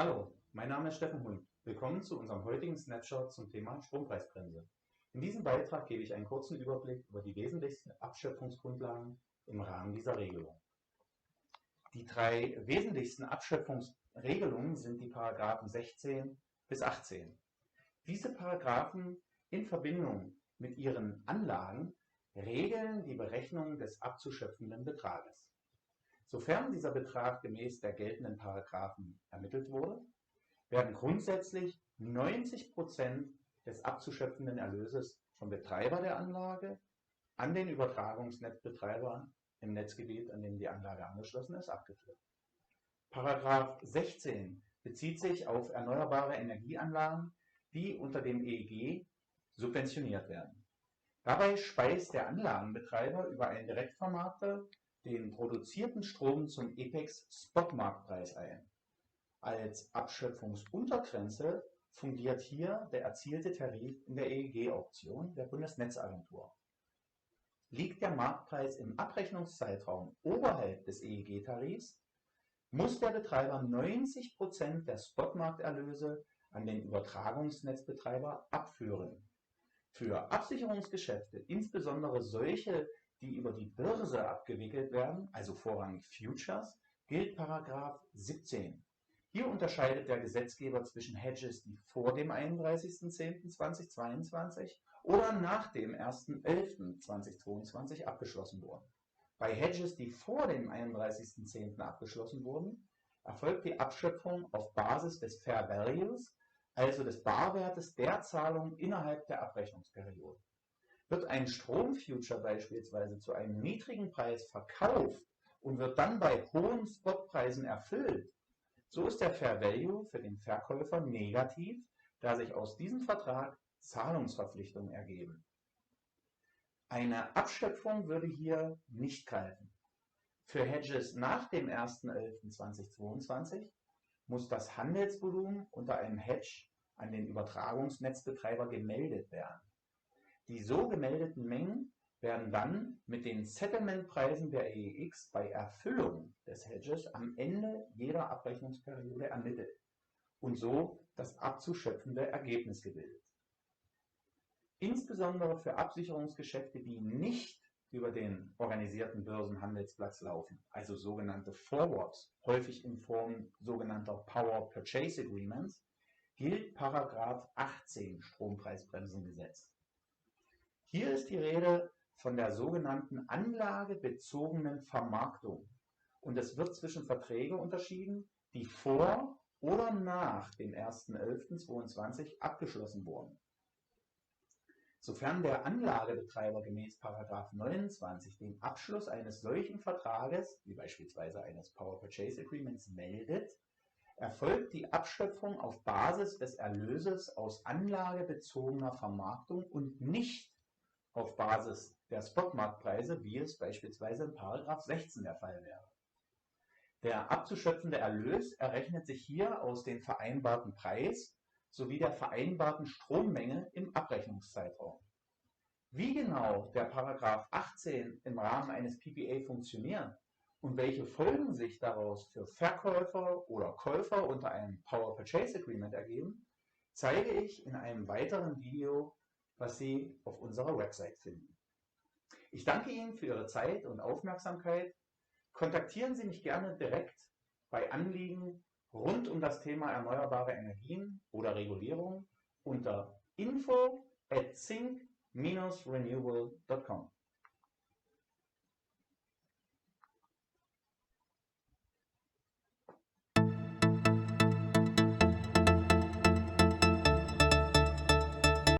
Hallo, mein Name ist Steffen Hund. Willkommen zu unserem heutigen Snapshot zum Thema Strompreisbremse. In diesem Beitrag gebe ich einen kurzen Überblick über die wesentlichsten Abschöpfungsgrundlagen im Rahmen dieser Regelung. Die drei wesentlichsten Abschöpfungsregelungen sind die Paragraphen 16 bis 18. Diese Paragraphen in Verbindung mit ihren Anlagen regeln die Berechnung des abzuschöpfenden Betrages. Sofern dieser Betrag gemäß der geltenden Paragraphen ermittelt wurde, werden grundsätzlich 90% des abzuschöpfenden Erlöses vom Betreiber der Anlage an den Übertragungsnetzbetreiber im Netzgebiet, an dem die Anlage angeschlossen ist, abgeführt. Paragraph 16 bezieht sich auf erneuerbare Energieanlagen, die unter dem EEG subventioniert werden. Dabei speist der Anlagenbetreiber über einen Direktvermarkter den produzierten Strom zum EPEX-Spotmarktpreis ein. Als Abschöpfungsuntergrenze fungiert hier der erzielte Tarif in der EEG-Auktion der Bundesnetzagentur. Liegt der Marktpreis im Abrechnungszeitraum oberhalb des EEG-Tarifs, muss der Betreiber 90% der Spotmarkterlöse an den Übertragungsnetzbetreiber abführen. Für Absicherungsgeschäfte, insbesondere solche, die über die Börse abgewickelt werden, also vorrangig Futures, gilt Paragraph 17. Hier unterscheidet der Gesetzgeber zwischen Hedges, die vor dem 31.10.2022 oder nach dem 1.11.2022 abgeschlossen wurden. Bei Hedges, die vor dem 31.10. abgeschlossen wurden, erfolgt die Abschöpfung auf Basis des Fair Values, also des Barwertes der Zahlung innerhalb der Abrechnungsperiode. Wird ein Stromfuture beispielsweise zu einem niedrigen Preis verkauft und wird dann bei hohen Spotpreisen erfüllt, so ist der Fair Value für den Verkäufer negativ, da sich aus diesem Vertrag Zahlungsverpflichtungen ergeben. Eine Abschöpfung würde hier nicht greifen. Für Hedges nach dem 1.11.2022 muss das Handelsvolumen unter einem Hedge an den Übertragungsnetzbetreiber gemeldet werden. Die so gemeldeten Mengen werden dann mit den Settlementpreisen der EEX bei Erfüllung des Hedges am Ende jeder Abrechnungsperiode ermittelt und so das abzuschöpfende Ergebnis gebildet. Insbesondere für Absicherungsgeschäfte, die nicht über den organisierten Börsenhandelsplatz laufen, also sogenannte Forwards, häufig in Form sogenannter Power Purchase Agreements, gilt Paragraph 18 Strompreisbremsengesetz. Hier ist die Rede von der sogenannten anlagebezogenen Vermarktung und es wird zwischen Verträgen unterschieden, die vor oder nach dem 1.11.2022 abgeschlossen wurden. Sofern der Anlagebetreiber gemäß § 29 den Abschluss eines solchen Vertrages, wie beispielsweise eines Power Purchase Agreements, meldet, erfolgt die Abschöpfung auf Basis des Erlöses aus anlagebezogener Vermarktung und nicht auf Basis der Spotmarktpreise, wie es beispielsweise in § 16 der Fall wäre. Der abzuschöpfende Erlös errechnet sich hier aus dem vereinbarten Preis sowie der vereinbarten Strommenge im Abrechnungszeitraum. Wie genau der § 18 im Rahmen eines PPA funktioniert und welche Folgen sich daraus für Verkäufer oder Käufer unter einem Power Purchase Agreement ergeben, zeige ich in einem weiteren Video, was Sie auf unserer Website finden. Ich danke Ihnen für Ihre Zeit und Aufmerksamkeit. Kontaktieren Sie mich gerne direkt bei Anliegen rund um das Thema erneuerbare Energien oder Regulierung unter info@zink-renewable.com.